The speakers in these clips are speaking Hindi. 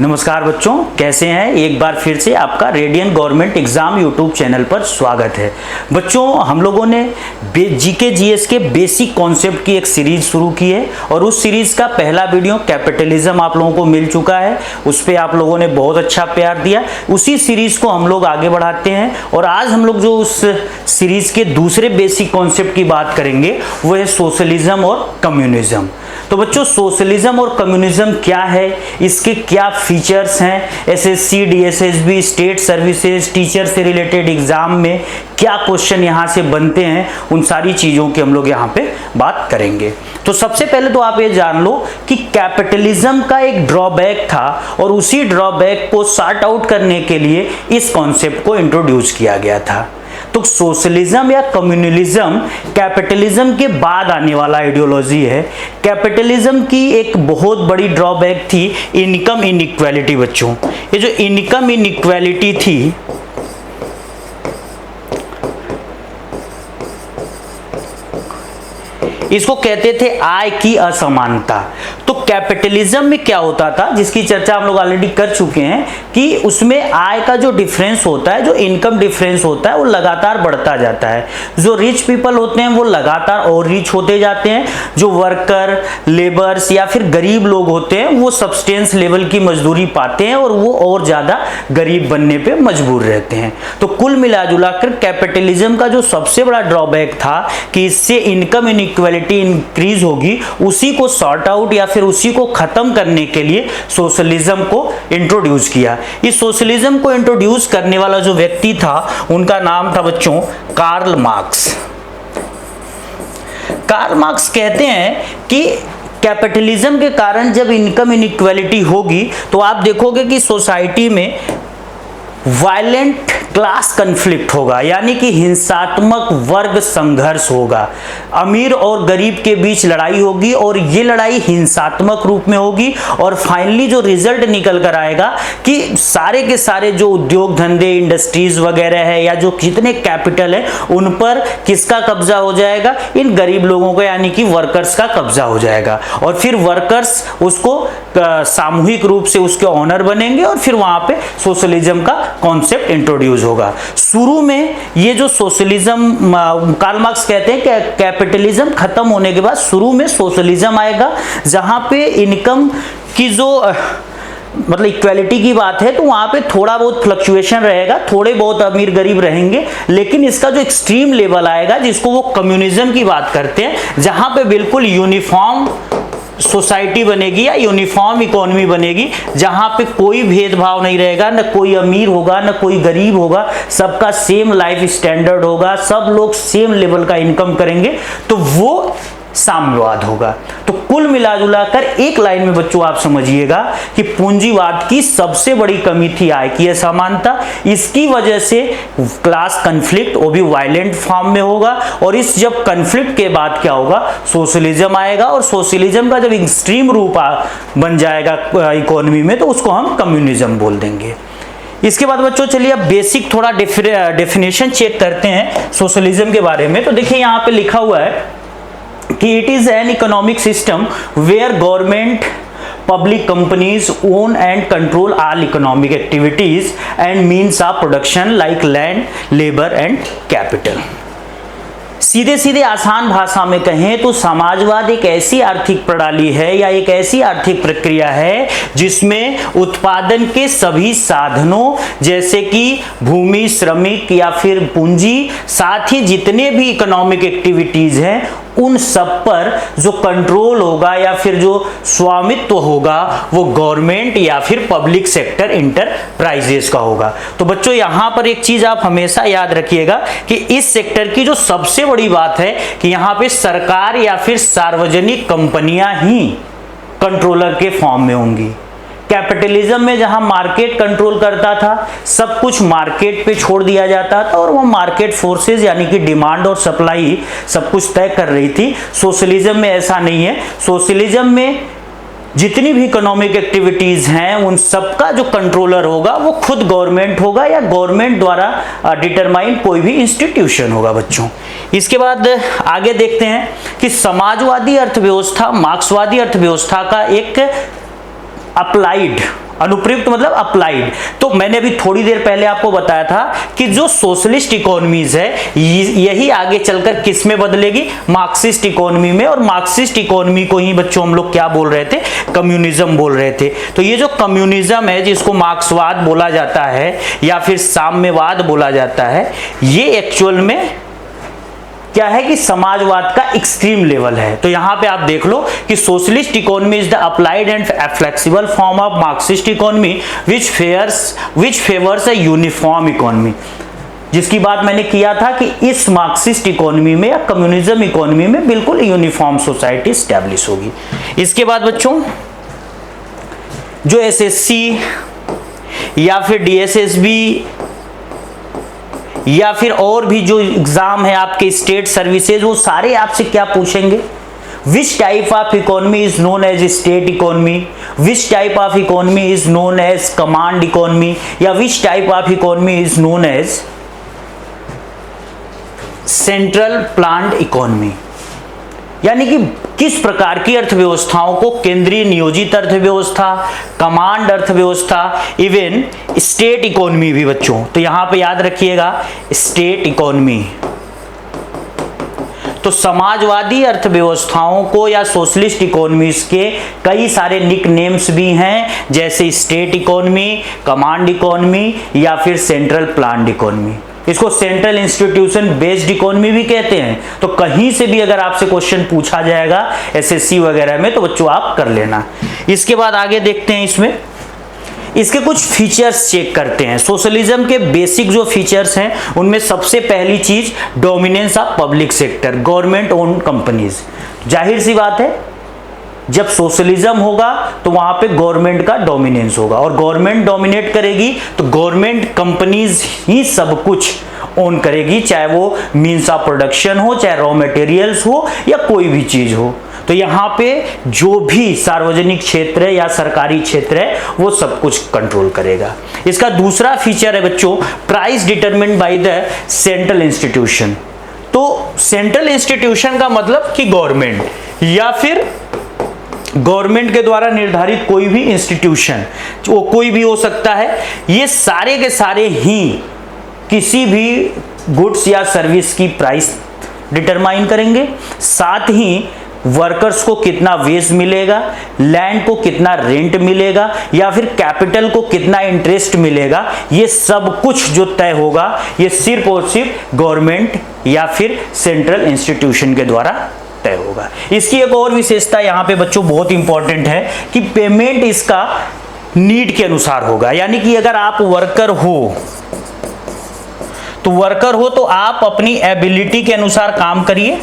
नमस्कार बच्चों, कैसे हैं। एक बार फिर से आपका radian government exam YouTube channel पर स्वागत है। बच्चों, हम लोगों ने जीके जीएस के बेसिक कॉन्सेप्ट की एक सीरीज शुरू की है और उस सीरीज का पहला वीडियो कैपिटलिज्म आप लोगों को मिल चुका है। उस पर आप लोगों ने बहुत अच्छा प्यार दिया। उसी सीरीज को हम लोग आगे बढ़ाते हैं और आज हम लोग जो उस सीरीज के दूसरे बेसिक कॉन्सेप्ट की बात करेंगे वो है सोशलिज्म और कम्युनिज्म। तो बच्चों, सोशलिज्म और कम्युनिज्म क्या है, इसके क्या फीचर्स हैं, SSC, DSSB, state services, teacher से रिलेटेड एग्जाम में क्या क्वेश्चन यहाँ से बनते हैं, उन सारी चीज़ों की हम लोग यहाँ पे बात करेंगे। तो सबसे पहले तो आप ये जान लो कि कैपिटलिज्म का एक ड्रॉबैक था और उसी ड्रॉबैक को सॉर्ट आउट करने के लिए इस कॉन्सेप्ट को इंट्रोड्यूस किया गया था। तो सोशलिज्म या कम्युनलिज्म कैपिटलिज्म के बाद आने वाला आइडियोलॉजी है। कैपिटलिज्म की एक बहुत बड़ी ड्रॉबैक थी इनकम इनइक्वालिटी। बच्चों, ये जो इनकम इनइक्वालिटी थी, इसको कहते थे आय की असमानता। तो कैपिटलिज्म में क्या होता था, जिसकी चर्चा हम लोग ऑलरेडी कर चुके हैं, कि उसमें आय का जो डिफरेंस होता है, जो इनकम डिफरेंस होता है, वो लगातार बढ़ता जाता है। जो रिच पीपल होते हैं वो लगातार और रिच होते जाते हैं। जो वर्कर, लेबर्स या फिर गरीब लोग होते हैं वो सब्सटेंस लेवल की मजदूरी पाते हैं और वो और ज्यादा गरीब बनने पे मजबूर रहते हैं। तो कुल मिला-जुला कर कैपिटलिज्म का जो सबसे बड़ा ड्रॉबैक था कि इससे इनकम इनइक्वालिटी इंक्रीज होगी, उसी को सॉर्ट आउट या फिर उसी को खत्म करने के लिए सोशलिज्म को इंट्रोड्यूस किया। इस सोशलिज्म को इंट्रोड्यूस करने वाला जो व्यक्ति था उनका नाम था बच्चों कार्ल मार्क्स। कार्ल मार्क्स कहते हैं कि कैपिटलिज्म के कारण जब इनकम इनइक्वालिटी होगी तो आप देखोगे कि सोसाइटी में वायलेंट क्लास कन्फ्लिक्ट होगा, यानी कि हिंसात्मक वर्ग संघर्ष होगा। अमीर और गरीब के बीच लड़ाई होगी और ये लड़ाई हिंसात्मक रूप में होगी और फाइनली जो रिजल्ट निकल कर आएगा कि सारे के सारे जो उद्योग धंधे, इंडस्ट्रीज वगैरह है या जो जितने कैपिटल है उन पर किसका कब्जा हो जाएगा, इन गरीब लोगों का, यानी कि वर्कर्स का कब्जा हो जाएगा। और फिर वर्कर्स उसको सामूहिक रूप से उसके ऑनर बनेंगे और फिर वहां पे सोशलिज्म का कॉन्सेप्ट इंट्रोड्यूस होगा। शुरू में ये जो सोशलिज्म, कार्ल मार्क्स कहते हैं कि कैपिटलिज्म खत्म होने के बाद शुरू में सोशलिज्म आएगा, जहां पे इनकम की जो मतलब इक्वालिटी की बात है तो वहां पे थोड़ा बहुत फ्लक्चुएशन रहेगा, थोड़े बहुत अमीर गरीब रहेंगे, लेकिन इसका जो एक्सट्रीम लेवल आएगा जिसको वो कम्युनिज्म की बात करते हैं, जहां पे बिल्कुल यूनिफॉर्म सोसाइटी बनेगी या यूनिफॉर्म इकोनॉमी बनेगी, जहां पे कोई भेदभाव नहीं रहेगा, न कोई अमीर होगा न कोई गरीब होगा, सबका सेम लाइफ स्टैंडर्ड होगा, सब लोग सेम लेवल का इनकम करेंगे। तो वो साम्यवाद होगा। तो कुल मिलाजुला कर एक लाइन में बच्चों आप समझिएगा कि पूंजीवाद की सबसे बड़ी कमी थी आय की असमानता। इसकी वजह से क्लास कन्फ्लिक्ट, वो भी वायलेंट फॉर्म में होगा, और इस जब कन्फ्लिक्ट के बाद क्या होगा, सोशलिज्म आएगा और सोशलिज्म का जब एक्सट्रीम रूप बन जाएगा इकोनॉमी में तो उसको हम कम्युनिज्म बोल देंगे। इसके बाद बच्चों चलिए अब बेसिक थोड़ा डेफिनेशन चेक करते हैं सोशलिज्म के बारे में। तो देखिए यहाँ पे लिखा हुआ है कि it is an economic system where government, public companies own and control all economic activities and means of production like land, labor and capital। सीधे सीधे आसान भाषा में कहें तो समाजवाद एक ऐसी आर्थिक प्रणाली है या एक ऐसी आर्थिक प्रक्रिया है जिसमें उत्पादन के सभी साधनों जैसे कि भूमि, श्रमिक या फिर पूंजी, साथ ही जितने भी इकोनॉमिक एक्टिविटीज हैं उन सब पर जो कंट्रोल होगा या फिर जो स्वामित्व होगा वो गवर्नमेंट या फिर पब्लिक सेक्टर इंटरप्राइजेस का होगा। तो बच्चों यहाँ पर एक चीज आप हमेशा याद रखिएगा कि इस सेक्टर की जो सबसे बड़ी बात है कि यहाँ पे सरकार या फिर सार्वजनिक कंपनियां ही कंट्रोलर के फॉर्म में होंगी। कैपिटलिज्म में जहां मार्केट कंट्रोल करता था, सब कुछ मार्केट पे छोड़ दिया जाता था और वो मार्केट फोर्सेस यानी कि डिमांड और सप्लाई सब कुछ तय कर रही थी। सोशलिज्म में ऐसा नहीं है। सोशलिज्म में जितनी भी इकोनॉमिक एक्टिविटीज हैं उन सबका जो कंट्रोलर होगा वो खुद गवर्नमेंट होगा या गवर्नमेंट द्वारा डिटरमाइंड कोई भी इंस्टीट्यूशन होगा। बच्चों इसके बाद आगे देखते हैं कि समाजवादी अर्थव्यवस्था मार्क्सवादी अर्थव्यवस्था का एक अप्लाइड अनुप्रयुक्त मतलब अप्लाइड। तो मैंने अभी थोड़ी देर पहले आपको बताया था कि जो सोशलिस्ट इकोनॉमीज है यही आगे चलकर किस में बदलेगी, मार्क्सिस्ट इकोनॉमी में। और मार्क्सिस्ट इकोनॉमी को ही बच्चों हम लोग क्या बोल रहे थे, कम्युनिज्म बोल रहे थे। तो ये जो कम्युनिज्म है जिसको मार्क्सवाद बोला जाता है या फिर साम्यवाद बोला जाता है, ये एक्चुअल में क्या है कि समाजवाद का एक्सट्रीम लेवल है। तो यहां पे आप देख लो कि socialist economy is the applied and flexible form of Marxist economy which favours a uniform economy, जिसकी बात मैंने किया था कि इस मार्क्सिस्ट इकोनॉमी में या कम्युनिज्म इकोनॉमी में बिल्कुल यूनिफॉर्म सोसाइटी स्टैब्लिश होगी। इसके बाद बच्चों जो एसएससी या फिर डीएसएसबी या फिर और भी जो एग्जाम है आपके स्टेट सर्विसेज, वो सारे आपसे क्या पूछेंगे, which type of economy is known as state economy, which type of economy is known as command economy, या which type of economy is known as central planned economy. यानी कि किस प्रकार की अर्थव्यवस्थाओं को केंद्रीय नियोजित अर्थव्यवस्था, कमांड अर्थव्यवस्था, इवन स्टेट इकोनॉमी भी बच्चों। तो यहां पे याद रखिएगा स्टेट इकोनॉमी। तो समाजवादी अर्थव्यवस्थाओं को या सोशलिस्ट इकोनॉमीज के कई सारे निक नेम्स भी हैं, जैसे स्टेट इकोनॉमी, कमांड इकोनॉमी या फिर सेंट्रल प्लान्ड इकोनॉमी। इसको सेंट्रल इंस्टीट्यूशन बेस्ड इकोनॉमी भी कहते हैं। तो कहीं से भी अगर आपसे क्वेश्चन पूछा जाएगा एसएससी वगैरह में तो बच्चों आप कर लेना। इसके बाद आगे देखते हैं, इसमें इसके कुछ फीचर्स चेक करते हैं। सोशलिज्म के बेसिक जो फीचर्स हैं उनमें सबसे पहली चीज dominance of public sector, government owned companies. जाहिर सी बात है जब सोशलिज्म होगा तो वहां पे गवर्नमेंट का डोमिनेंस होगा, और गवर्नमेंट डोमिनेट करेगी तो गवर्नमेंट कंपनीज ही सब कुछ ओन करेगी, चाहे वो मीन्स ऑफ प्रोडक्शन हो, चाहे रॉ मटेरियल्स हो या कोई भी चीज हो। तो यहाँ पे जो भी सार्वजनिक क्षेत्र है या सरकारी क्षेत्र है वो सब कुछ कंट्रोल करेगा। इसका दूसरा फीचर है बच्चों price determined by the central institution. तो सेंट्रल इंस्टीट्यूशन का मतलब कि गवर्नमेंट या फिर गवर्नमेंट के द्वारा निर्धारित कोई भी इंस्टीट्यूशन, वो कोई भी हो सकता है, ये सारे के सारे ही किसी भी गुड्स या सर्विस की प्राइस डिटरमाइन करेंगे। साथ ही वर्कर्स को कितना वेज मिलेगा, लैंड को कितना रेंट मिलेगा या फिर कैपिटल को कितना इंटरेस्ट मिलेगा, ये सब कुछ जो तय होगा ये सिर्फ और सिर्फ गवर्नमेंट या फिर सेंट्रल इंस्टीट्यूशन के द्वारा तय होगा। इसकी एक और विशेषता यहाँ पे बच्चों बहुत इंपॉर्टेंट है कि पेमेंट इसका नीड के अनुसार होगा। यानी कि अगर आप वर्कर हो तो आप अपनी एबिलिटी के अनुसार काम करिए,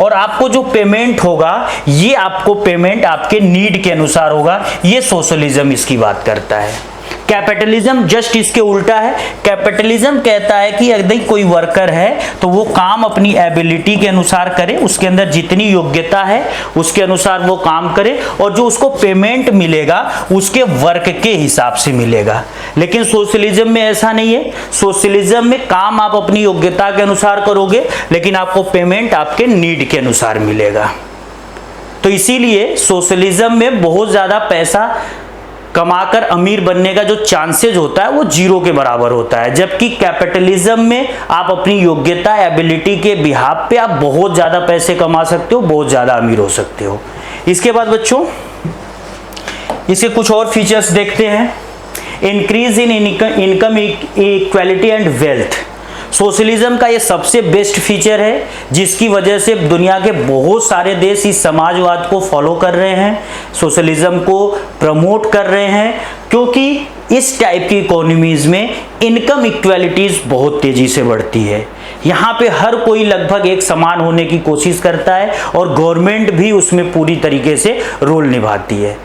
और आपको जो पेमेंट होगा ये आपको पेमेंट आपके नीड के अनुसार होगा। ये सोशलिज्म इसकी बात करता है। कैपिटलिज्म जस्ट इसके उल्टा है। कैपिटलिज्म कहता है कि यदि कोई वर्कर है तो वो काम अपनी एबिलिटी के अनुसार करे, उसके अंदर जितनी योग्यता है उसके अनुसार वो काम करे, और जो उसको पेमेंट मिलेगा उसके वर्क के हिसाब से मिलेगा। लेकिन सोशलिज्म में ऐसा नहीं है। सोशलिज्म में काम आप अपनी योग्यता के अनुसार करोगे, लेकिन आपको पेमेंट आपके नीड के अनुसार मिलेगा। तो इसीलिए सोशलिज्म में बहुत ज्यादा पैसा कमाकर अमीर बनने का जो चांसेस होता है वो जीरो के बराबर होता है, जबकि कैपिटलिज्म में आप अपनी योग्यता एबिलिटी के बिहाफ पे आप बहुत ज्यादा पैसे कमा सकते हो, बहुत ज्यादा अमीर हो सकते हो। इसके बाद बच्चों इसके कुछ और फीचर्स देखते हैं। Increase in income equality and wealth. Socialism का ये सबसे बेस्ट फीचर है, जिसकी वजह से दुनिया के बहुत सारे देश इस समाजवाद को फॉलो कर रहे हैं, सोशलिज्म को प्रमोट कर रहे हैं, क्योंकि इस टाइप की इकोनॉमीज में इनकम इक्वालिटीज बहुत तेजी से बढ़ती है। यहाँ पे हर कोई लगभग एक समान होने की कोशिश करता है और गवर्नमेंट भी उसमें पूरी तरीके से रोल निभाती है।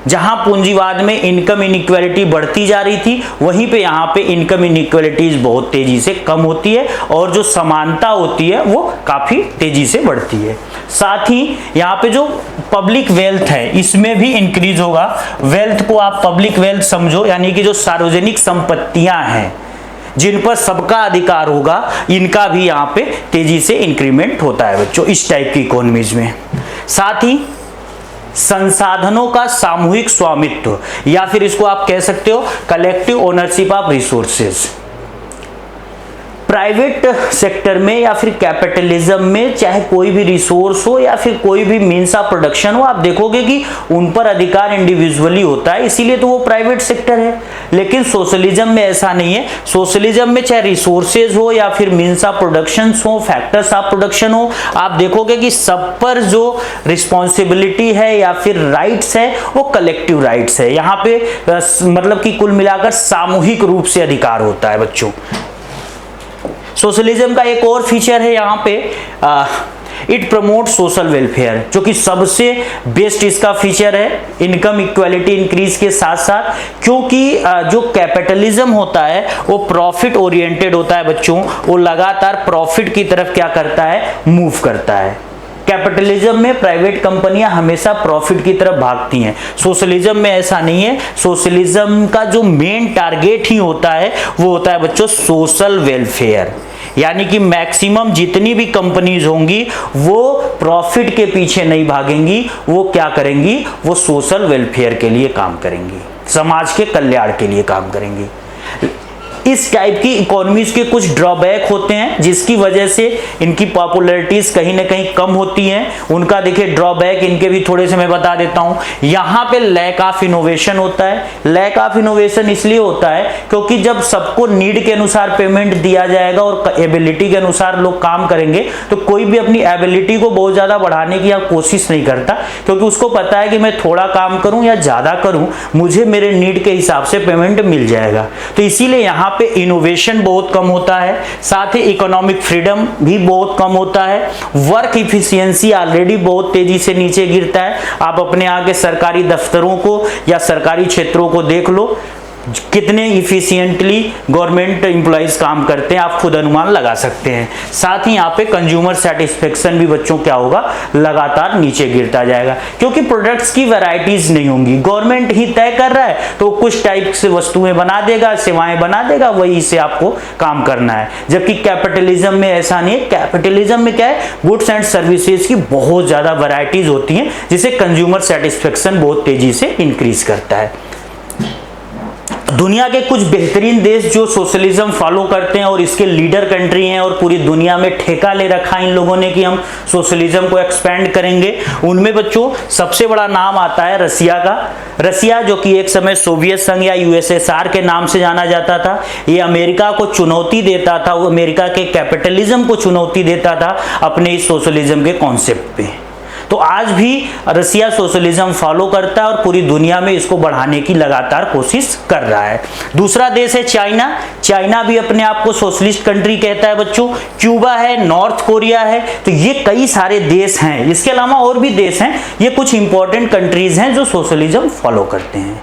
जहां पूंजीवाद में इनकम इनइक्वालिटी बढ़ती जा रही थी, वहीं पे यहाँ पे इनकम इनइक्वालिटीज बहुत तेजी से कम होती है, और जो समानता होती है वो काफी तेजी से बढ़ती है। साथ ही यहाँ पे जो पब्लिक वेल्थ है इसमें भी इंक्रीज होगा। वेल्थ को आप पब्लिक वेल्थ समझो, यानी कि जो सार्वजनिक संपत्तियां हैं जिन पर सबका अधिकार होगा, इनका भी यहाँ पे तेजी से इंक्रीमेंट होता है बच्चों इस टाइप की इकोनॉमीज में। साथ ही संसाधनों का सामूहिक स्वामित्व, या फिर इसको आप कह सकते हो collective ownership of resources. Private sector में या फिर कैपिटलिज्म में चाहे कोई भी रिसोर्स हो या फिर कोई भी मीन्स ऑफ प्रोडक्शन हो, आप देखोगे कि उन पर अधिकार इंडिविजुअली होता है, इसीलिए तो वो प्राइवेट सेक्टर है। लेकिन सोशलिज्म में ऐसा नहीं है। सोशलिज्म में चाहे रिसोर्सेज हो या फिर मीन्स ऑफ प्रोडक्शन हो, फैक्टर्स ऑफ प्रोडक्शन हो, आप देखोगे कि सब पर जो रिस्पॉन्सिबिलिटी है या फिर राइट्स है वो कलेक्टिव राइट्स है। यहाँ पे मतलब कि कुल मिलाकर सामूहिक रूप से अधिकार होता है बच्चों। सोशलिज्म का एक और फीचर है यहाँ पे, इट प्रमोट सोशल वेलफेयर, जो कि सबसे बेस्ट इसका फीचर है इनकम इक्वालिटी इंक्रीज के साथ साथ, क्योंकि जो कैपिटलिज्म होता है वो प्रॉफिट ओरिएंटेड होता है बच्चों, वो लगातार प्रॉफिट की तरफ क्या करता है, मूव करता है। कैपिटलिज्म में प्राइवेट कंपनियां हमेशा प्रॉफिट की तरफ भागती हैं, सोशलिज्म में ऐसा नहीं है। सोशलिज्म का जो मेन टारगेट ही होता है वो होता है बच्चों सोशल वेलफेयर, यानी कि मैक्सिमम जितनी भी कंपनीज होंगी वो प्रॉफिट के पीछे नहीं भागेंगी, वो क्या करेंगी, वो सोशल वेलफेयर के लिए काम करेंगी, समाज के कल्याण के लिए काम करेंगी। इस टाइप की इकोनॉमीज के कुछ ड्रॉबैक होते हैं जिसकी वजह से इनकी पॉपुलैरिटीज कहीं ना कहीं कम होती हैं। उनका देखिए ड्रॉबैक इनके भी थोड़े से मैं बता देता हूं। यहाँ पे लैक ऑफ इनोवेशन होता है। लैक ऑफ इनोवेशन इसलिए होता है क्योंकि जब सबको नीड के अनुसार पेमेंट दिया जाएगा और एबिलिटी के अनुसार लोग काम करेंगे तो कोई भी अपनी एबिलिटी को बहुत ज्यादा बढ़ाने की कोशिश नहीं करता, क्योंकि उसको पता है कि मैं थोड़ा काम करूं या ज्यादा करूं मुझे मेरे नीड के हिसाब से पेमेंट मिल जाएगा। तो इसीलिए यहाँ पे इनोवेशन बहुत कम होता है, साथ ही इकोनॉमिक फ्रीडम भी बहुत कम होता है। वर्क इफिशियंसी ऑलरेडी बहुत तेजी से नीचे गिरता है। आप अपने यहाँ के सरकारी दफ्तरों को या सरकारी क्षेत्रों को देख लो, कितने इफिशिएंटली गवर्नमेंट एम्प्लॉइज काम करते हैं, आप खुद अनुमान लगा सकते हैं। साथ ही यहाँ पे कंज्यूमर सेटिस्फेक्शन भी बच्चों क्या होगा, लगातार नीचे गिरता जाएगा, क्योंकि प्रोडक्ट्स की वैरायटीज नहीं होंगी। गवर्नमेंट ही तय कर रहा है तो कुछ टाइप से वस्तुएं बना देगा, सेवाएं बना देगा, वही से आपको काम करना है। जबकि कैपिटलिज्म में ऐसा नहीं है। कैपिटलिज्म में क्या है, गुड्स एंड सर्विसेज की बहुत ज्यादा वैरायटीज होती हैं, जिसे कंज्यूमर सेटिस्फेक्शन बहुत तेजी से इंक्रीज करता है। दुनिया के कुछ बेहतरीन देश जो सोशलिज्म फॉलो करते हैं और इसके लीडर कंट्री हैं और पूरी दुनिया में ठेका ले रखा है इन लोगों ने कि हम सोशलिज्म को एक्सपेंड करेंगे, उनमें बच्चों सबसे बड़ा नाम आता है रसिया का। रसिया जो कि एक समय सोवियत संघ या यूएसएसआर के नाम से जाना जाता था, ये अमेरिका को चुनौती देता था, वो अमेरिका के कैपिटलिज्म को चुनौती देता था अपने इस सोशलिज्म के कॉन्सेप्ट पे। तो आज भी रसिया सोशलिज्म फॉलो करता है और पूरी दुनिया में इसको बढ़ाने की लगातार कोशिश कर रहा है। दूसरा देश है चाइना। चाइना भी अपने आप को सोशलिस्ट कंट्री कहता है बच्चों। क्यूबा है, नॉर्थ कोरिया है, तो ये कई सारे देश हैं। इसके अलावा और भी देश हैं, ये कुछ इंपॉर्टेंट कंट्रीज हैं जो सोशलिज्म फॉलो करते हैं।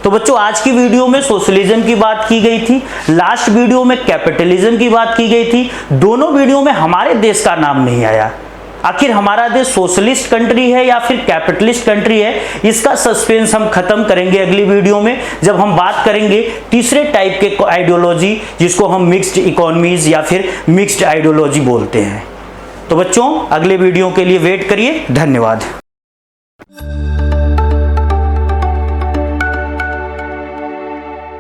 तो बच्चों आज की वीडियो में सोशलिज्म की बात की गई थी, लास्ट वीडियो में कैपिटलिज्म की बात की गई थी। दोनों वीडियो में हमारे देश का नाम नहीं आया। आखिर हमारा देश सोशलिस्ट कंट्री है या फिर कैपिटलिस्ट कंट्री है, इसका सस्पेंस हम खत्म करेंगे अगली वीडियो में, जब हम बात करेंगे तीसरे टाइप के आइडियोलॉजी जिसको हम मिक्स्ड इकोनॉमीज या फिर मिक्स्ड आइडियोलॉजी बोलते हैं। तो बच्चों अगले वीडियो के लिए वेट करिए। धन्यवाद।